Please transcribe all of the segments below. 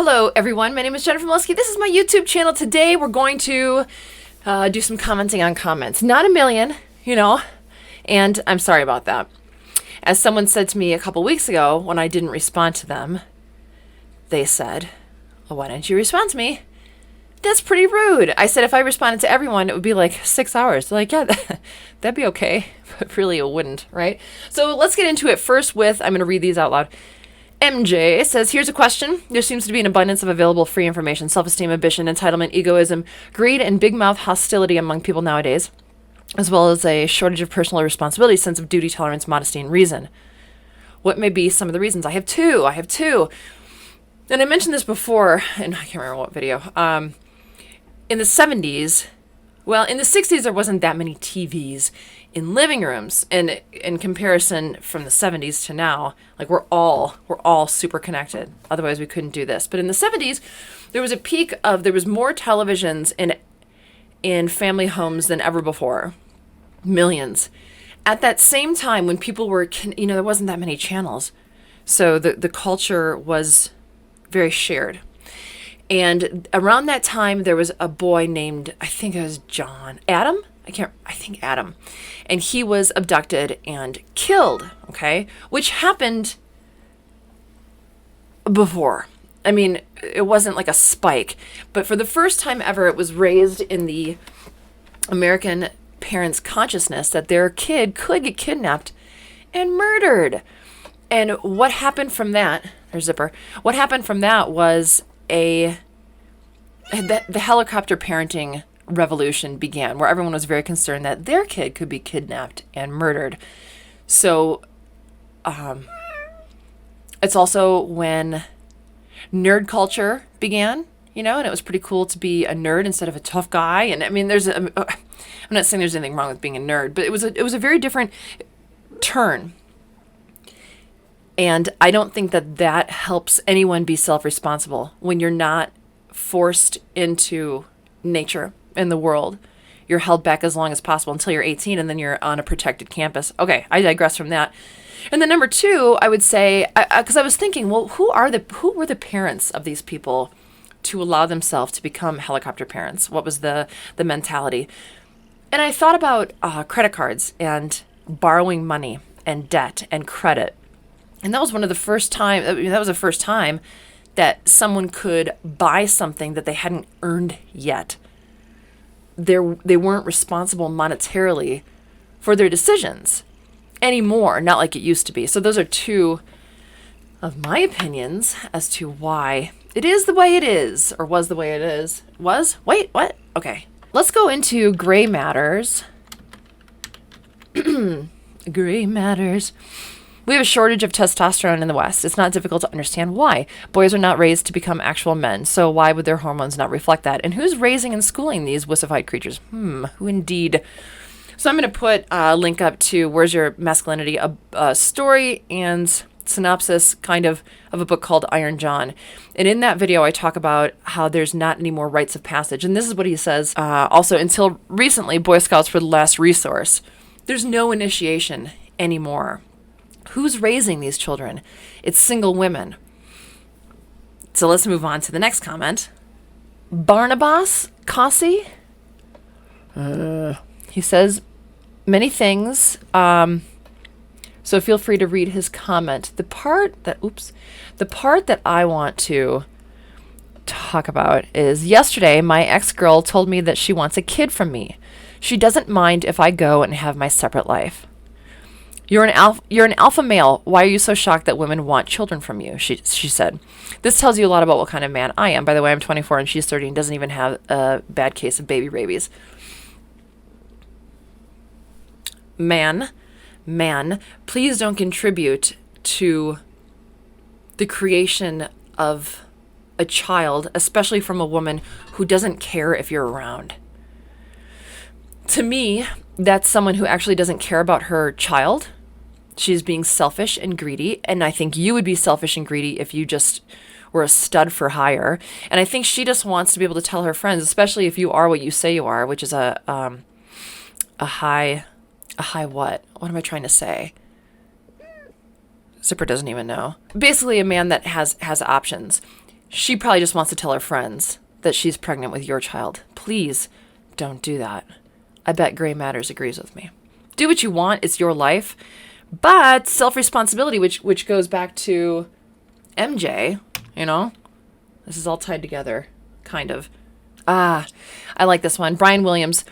Hello everyone, my name is Jennifer Moleski. This is my YouTube channel. Today we're going to do some commenting on comments. Not a million, and I'm sorry about that. As someone said to me a couple weeks ago when I didn't respond to them, they said, well, why didn't you respond to me? That's pretty rude. I said if I responded to everyone, it would be like 6 hours. They're like, yeah, that'd be okay. But really it wouldn't, right? So let's get into it first with, I'm going to read these out loud. MJ says, here's a question. There seems to be an abundance of available free information, self-esteem, ambition, entitlement, egoism, greed, and big mouth hostility among people nowadays, as well as a shortage of personal responsibility, sense of duty, tolerance, modesty, and reason. What may be some of the reasons? I have two. And I mentioned this before, and I can't remember what video. In the 70s, in the 60s, there wasn't that many TVs in living rooms, and in comparison from the 70s to now, like we're all super connected. Otherwise we couldn't do this. But in the 70s, there was a peak of, there was more televisions in family homes than ever before. Millions. At that same time, when people were, there wasn't that many channels. So the culture was very shared. And around that time, there was a boy named, I think it was Adam. I think Adam. And he was abducted and killed, okay? Which happened before. I mean, it wasn't like a spike. But for the first time ever, it was raised in the American parents' consciousness that their kid could get kidnapped and murdered. And what happened from that, there's Zipper, what happened from that was the helicopter parenting revolution began, where everyone was very concerned that their kid could be kidnapped and murdered. So it's also when nerd culture began, and it was pretty cool to be a nerd instead of a tough guy. And I mean, I'm not saying there's anything wrong with being a nerd, but it was a very different turn. And I don't think that helps anyone be self-responsible when you're not forced into nature in the world. You're held back as long as possible until you're 18, and then you're on a protected campus. Okay, I digress from that. And then number two, I would say, because I was thinking, well, who were the parents of these people to allow themselves to become helicopter parents? What was the mentality? And I thought about credit cards and borrowing money and debt and credit. And that was the first time that someone could buy something that they hadn't earned yet. They weren't responsible monetarily for their decisions anymore, not like it used to be. So those are two of my opinions as to why it is the way it is, or was the way it is. Wait, what? Okay. Let's go into gray matters. Gray matters. We have a shortage of testosterone in the West. It's not difficult to understand why. Boys are not raised to become actual men, so why would their hormones not reflect that? And who's raising and schooling these wussified creatures? Who indeed? So I'm going to put a link up to Where's Your Masculinity, a story and synopsis kind of a book called Iron John. And in that video, I talk about how there's not any more rites of passage. And this is what he says. Also, until recently, Boy Scouts were the last resource. There's no initiation anymore. Who's raising these children? It's single women. So let's move on to the next comment. Barnabas Cossi. He says many things. So feel free to read his comment. The part that I want to talk about is yesterday my ex-girl told me that she wants a kid from me. She doesn't mind if I go and have my separate life. You're an alpha male. Why are you so shocked that women want children from you? She said. This tells you a lot about what kind of man I am. By the way, I'm 24 and she's 30 and doesn't even have a bad case of baby rabies. Man, please don't contribute to the creation of a child, especially from a woman who doesn't care if you're around. To me, that's someone who actually doesn't care about her child. She's being selfish and greedy, and I think you would be selfish and greedy if you just were a stud for hire. And I think she just wants to be able to tell her friends, especially if you are what you say you are, which is a high what? What am I trying to say? Zipper doesn't even know. Basically a man that has options. She probably just wants to tell her friends that she's pregnant with your child. Please don't do that. I bet Gray Matters agrees with me. Do what you want. It's your life. But self-responsibility, which goes back to MJ, this is all tied together, kind of. I like this one. Brian Williams.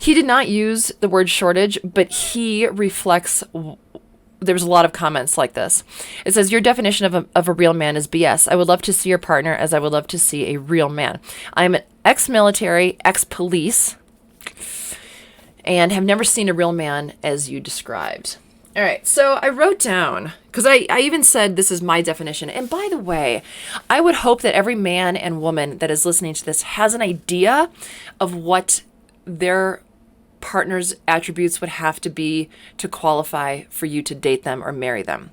He did not use the word shortage, but he reflects. There was a lot of comments like this. It says, your definition of a real man is BS. I would love to see your partner as I would love to see a real man. I am an ex-military, ex-police, and have never seen a real man as you described. All right, so I wrote down, because I even said this is my definition. And by the way, I would hope that every man and woman that is listening to this has an idea of what their partner's attributes would have to be to qualify for you to date them or marry them.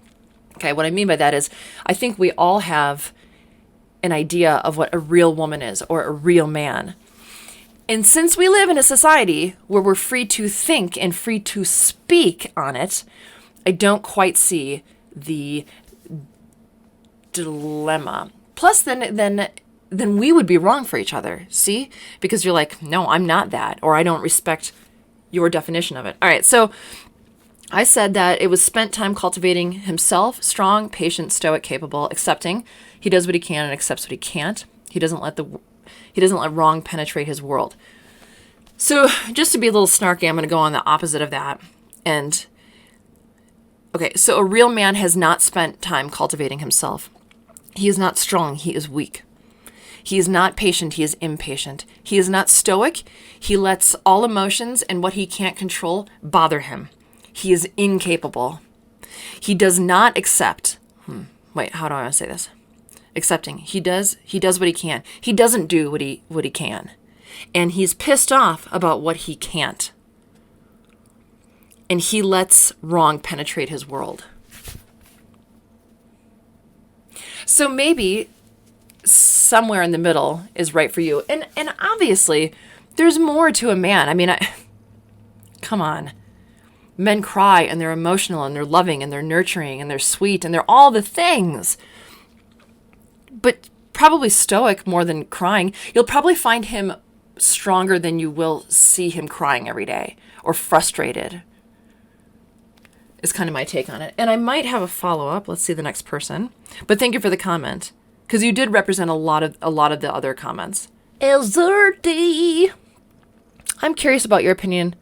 Okay, what I mean by that is I think we all have an idea of what a real woman is or a real man. And since we live in a society where we're free to think and free to speak on it, I don't quite see the dilemma. Plus, then we would be wrong for each other, see? Because you're like, no, I'm not that, or I don't respect your definition of it. All right, so I said that it was spent time cultivating himself, strong, patient, stoic, capable, accepting. He does what he can and accepts what he can't. He doesn't let wrong penetrate his world. So just to be a little snarky, I'm going to go on the opposite of that. And okay, so a real man has not spent time cultivating himself. He is not strong. He is weak. He is not patient. He is impatient. He is not stoic. He lets all emotions and what he can't control bother him. He is incapable. He does not accept. Wait, how do I want to say this? Accepting. He does what he can. He doesn't do what he can. And he's pissed off about what he can't. And he lets wrong penetrate his world. So maybe somewhere in the middle is right for you. And obviously, there's more to a man. I mean, come on. Men cry, and they're emotional, and they're loving, and they're nurturing, and they're sweet, and they're all the things. But probably stoic more than crying. You'll probably find him stronger than you will see him crying every day or frustrated. Is kind of my take on it. And I might have a follow-up. Let's see the next person. But thank you for the comment, because you did represent a lot of the other comments. Elzerty. I'm curious about your opinion.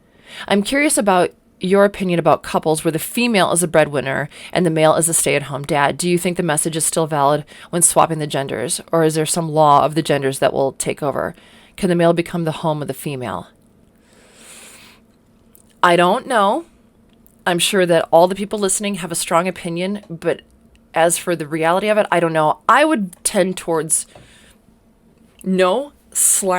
I'm curious about your opinion about couples where the female is a breadwinner and the male is a stay-at-home dad. Do you think the message is still valid when swapping the genders, or is there some law of the genders that will take over? Can the male become the home of the female? I don't know. I'm sure that all the people listening have a strong opinion, but as for the reality of it, I don't know. I would tend towards no /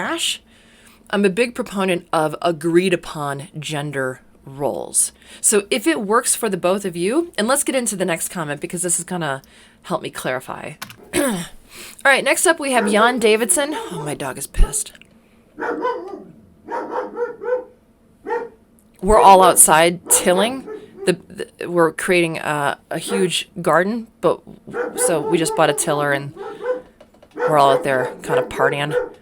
I'm a big proponent of agreed upon gender roles. So if it works for the both of you, and let's get into the next comment because this is going to help me clarify. All right, next up we have Jan Davidson. Oh, my dog is pissed. We're all outside tilling. We're creating a huge garden, so we just bought a tiller and we're all out there kind of partying.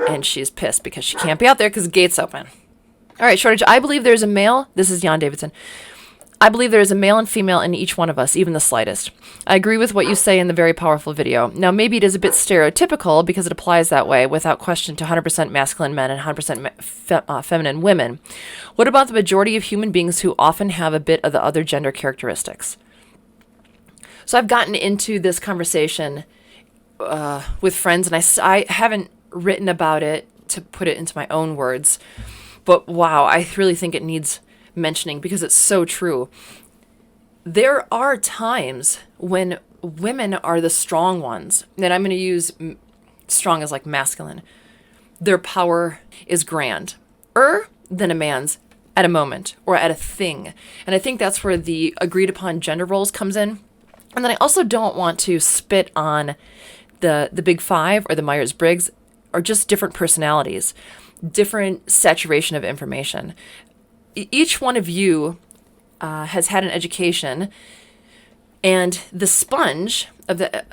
And she's pissed because she can't be out there because the gate's open. All right, shortage. I believe there's a male. This is Jan Davidson. I believe there is a male and female in each one of us, even the slightest. I agree with what you say in the very powerful video. Now, maybe it is a bit stereotypical because it applies that way, without question, to 100% masculine men and 100% feminine women. What about the majority of human beings who often have a bit of the other gender characteristics? So I've gotten into this conversation with friends, and I haven't written about it to put it into my own words. But wow, I really think it needs mentioning because it's so true. There are times when women are the strong ones, and I'm going to use strong as like masculine. Their power is grander than a man's at a moment or at a thing. And I think that's where the agreed upon gender roles comes in. And then I also don't want to spit on the big five or the Myers-Briggs, or just different personalities, different saturation of information. Each one of you has had an education, and the sponge of the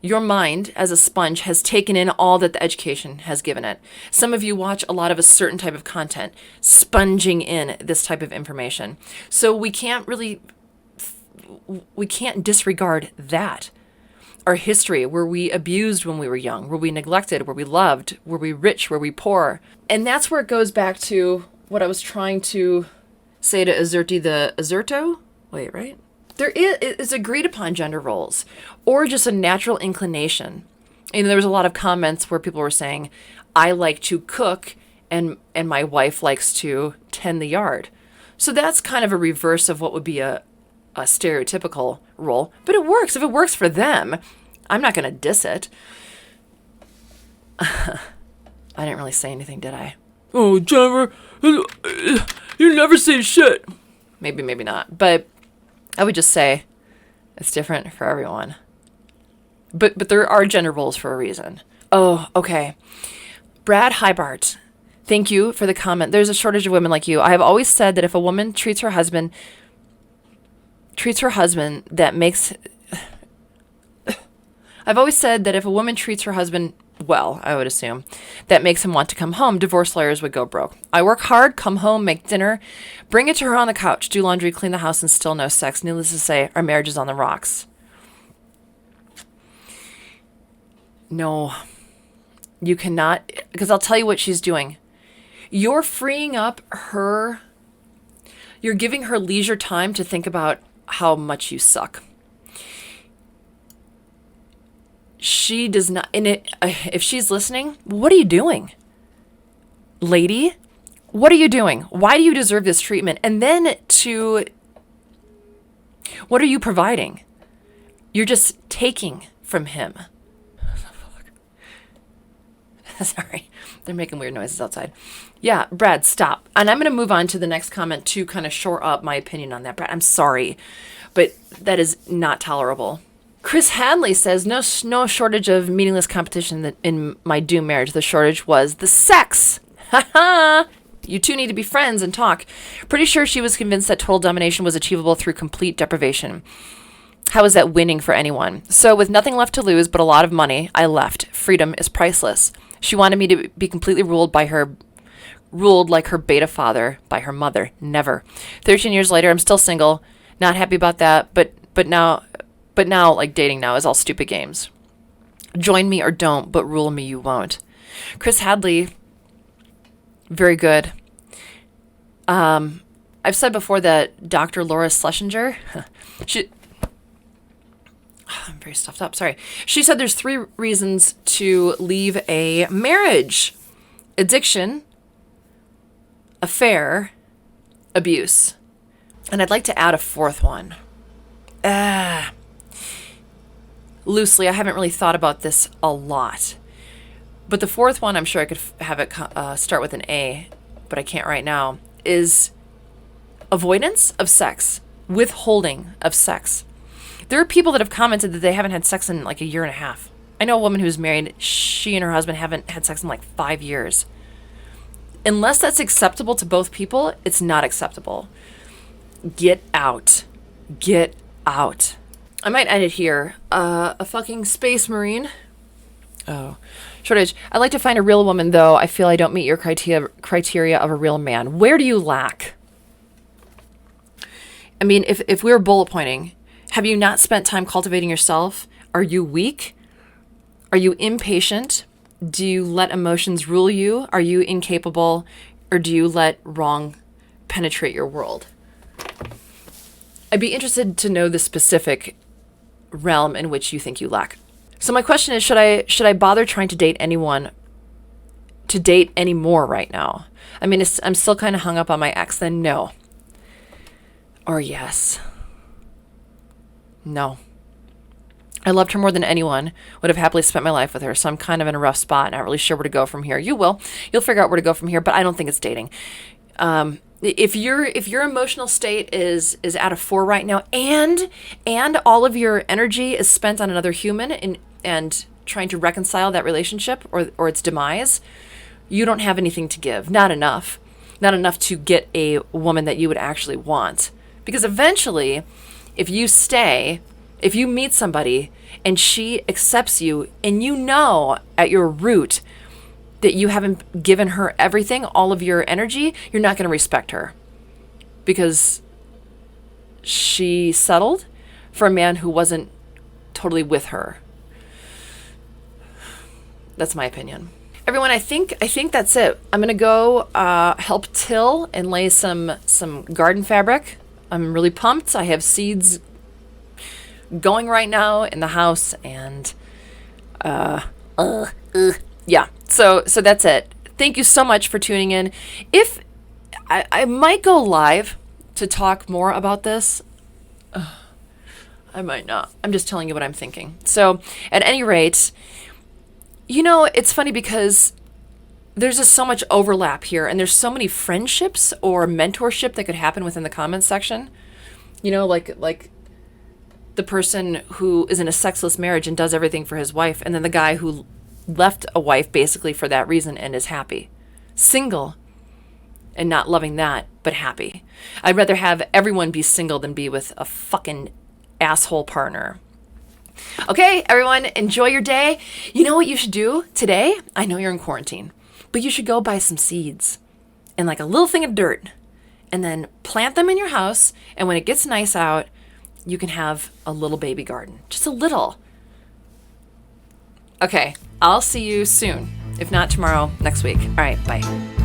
Your mind, as a sponge, has taken in all that the education has given it. Some of you watch a lot of a certain type of content, sponging in this type of information. So we can't disregard that. Our history, were we abused when we were young? Were we neglected? Were we loved? Were we rich? Were we poor? And that's where it goes back to what I was trying to say to Azerto. Wait, right? There is agreed upon gender roles or just a natural inclination. And there was a lot of comments where people were saying, I like to cook and my wife likes to tend the yard. So that's kind of a reverse of what would be a stereotypical role. But it works. If it works for them, I'm not going to diss it. I didn't really say anything, did I? Oh, Jennifer, you never say shit. Maybe, maybe not. But I would just say it's different for everyone. But there are gender roles for a reason. Oh, okay. Brad Hybart, thank you for the comment. There's a shortage of women like you. I have always said that if a woman treats her husband that makes... I've always said that if a woman treats her husband well, I would assume, that makes him want to come home, divorce lawyers would go broke. I work hard, come home, make dinner, bring it to her on the couch, do laundry, clean the house, and still no sex. Needless to say, our marriage is on the rocks. No, you cannot, because I'll tell you what she's doing. You're freeing up her, you're giving her leisure time to think about how much you suck. She does not, and if she's listening, what are you doing? Lady, what are you doing? Why do you deserve this treatment? And then what are you providing? You're just taking from him. Sorry, they're making weird noises outside. Yeah, Brad, stop. And I'm going to move on to the next comment to kind of shore up my opinion on that, Brad. I'm sorry, but that is not tolerable. Chris Hadley says, no shortage of meaningless competition in my doomed marriage. The shortage was the sex. Ha. You two need to be friends and talk. Pretty sure she was convinced that total domination was achievable through complete deprivation. How is that winning for anyone? So with nothing left to lose but a lot of money, I left. Freedom is priceless. She wanted me to be completely ruled like her beta father by her mother. Never. 13 years later, I'm still single. Not happy about that, but now, like dating now, is all stupid games. Join me or don't, but rule me you won't. Chris Hadley, very good. I've said before that Dr. Laura Schlesinger, I'm very stuffed up, sorry. She said there's 3 reasons to leave a marriage: addiction, affair, abuse. And I'd like to add a 4th one. Loosely, I haven't really thought about this a lot. But the 4th one, I'm sure I could have it start with an A, but I can't right now, is avoidance of sex, withholding of sex. There are people that have commented that they haven't had sex in like a year and a half. I know a woman who's married, she and her husband haven't had sex in like 5 years. Unless that's acceptable to both people, it's not acceptable. Get out. Get out. I might end it here. A fucking space marine. Oh, shortage. I'd like to find a real woman, though. I feel I don't meet your criteria of a real man. Where do you lack? I mean, if we were bullet pointing, have you not spent time cultivating yourself? Are you weak? Are you impatient? Do you let emotions rule you? Are you incapable? Or do you let wrong penetrate your world? I'd be interested to know the specific realm in which you think you lack. So my question is, should I bother trying to date anymore right now? I mean, I'm still kind of hung up on my ex. Then no. Or yes. No. I loved her more than anyone. Would have happily spent my life with her. So I'm kind of in a rough spot. Not really sure where to go from here. You will. You'll figure out where to go from here. But I don't think it's dating. If your emotional state is at a 4 right now, and all of your energy is spent on another human and trying to reconcile that relationship or its demise, you don't have anything to give. Not enough to get a woman that you would actually want. Because eventually, if you stay If you meet somebody and she accepts you and you know at your root that you haven't given her everything, all of your energy, you're not going to respect her because she settled for a man who wasn't totally with her. That's my opinion. Everyone, I think that's it. I'm going to go help till and lay some garden fabric. I'm really pumped. I have seeds going right now in the house, and yeah. So that's it. Thank you so much for tuning in. If I might go live to talk more about this. I might not. I'm just telling you what I'm thinking. So at any rate, it's funny because there's just so much overlap here, and there's so many friendships or mentorship that could happen within the comments section. Like the person who is in a sexless marriage and does everything for his wife, and then the guy who left a wife basically for that reason and is happy. Single and not loving that, but happy. I'd rather have everyone be single than be with a fucking asshole partner. Okay, everyone, enjoy your day. You know what you should do today? I know you're in quarantine, but you should go buy some seeds and like a little thing of dirt and then plant them in your house. And when it gets nice out, you can have a little baby garden, just a little. Okay, I'll see you soon. If not tomorrow, next week. All right, bye.